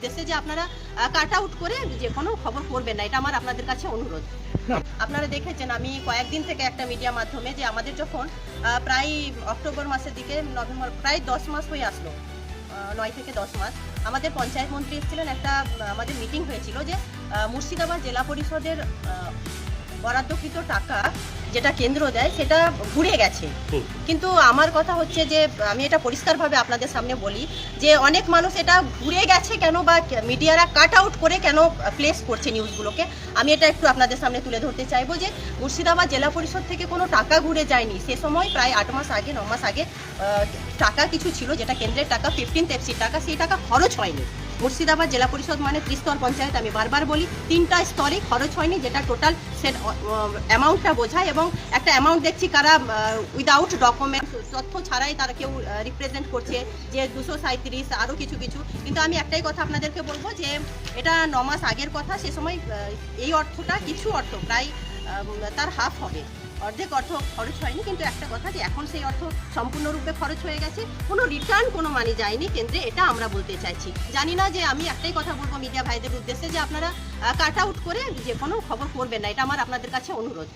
উদ্দেশ্যে যে আপনারা কাট আউট করে যে কোনো খবর করবেন না, এটা আমার আপনাদের কাছে অনুরোধ। আপনারা দেখেছেন আমি কয়েকদিন থেকে একটা মিডিয়া মাধ্যমে যে আমাদের যখন প্রায় অক্টোবর মাসের দিকে নভেম্বর প্রায় 10 মাস হয়ে আসলো, 9 থেকে 10 মাস আমাদের পঞ্চায়েত মন্ত্রী এসেছিলেন, একটা আমাদের মিটিং হয়েছিল যে মুর্শিদাবাদ জেলা পরিষদের বরাদ্দকৃত টাকা যেটা কেন্দ্র দেয় সেটা ঘুরে গেছে। কিন্তু আমার কথা হচ্ছে যে আমি এটা পরিষ্কারভাবে আপনাদের সামনে বলি যে অনেক মানুষ এটা ঘুরে গেছে কেন বা মিডিয়ারা কাট আউট করে কেন প্লেস করছে নিউজগুলোকে, আমি এটা একটু আপনাদের সামনে তুলে ধরতে চাইবো যে মুর্শিদাবাদ জেলা পরিষদ থেকে কোনো টাকা ঘুরে যায়নি। সে সময় প্রায় 8 মাস আগে 9 মাস আগে টাকা কিছু ছিল যেটা কেন্দ্রের টাকা 15th এফসির টাকা, সেই টাকা খরচ হয়নি। মুর্শিদাবাদ জেলা পরিষদ মানে ত্রিস্তর পঞ্চায়েত, আমি বারবার বলি 3টা স্তরে খরচ হয়নি, যেটা টোটাল সেট অ্যামাউন্টটা বোঝায়। এবং একটা অ্যামাউন্ট দেখছি কারা উইদাউট ডকুমেন্ট তথ্য ছাড়াই তারা কেউ রিপ্রেজেন্ট করছে যে 237 আরও কিছু কিছু। কিন্তু আমি একটাই কথা আপনাদেরকে বলবো যে এটা 9 মাস আগের কথা, সে সময় এই অর্থটা কিছু অর্থ প্রায় তার হাফ হবে, অর্ধেক অর্থ খরচ হয়নি। কিন্তু একটা কথা যে এখন সেই অর্থ সম্পূর্ণরূপে খরচ হয়ে গেছে, কোনো রিটার্ন কোনো মানি যায়নি কেন্দ্রে, এটা আমরা বলতে চাইছি। জানি না যে আমি একটাই কথা বলবো মিডিয়া ভাইদের উদ্দেশ্যে যে আপনারা কাট আউট করে যে কোনো খবর করবেন না, এটা আমার আপনাদের কাছে অনুরোধ।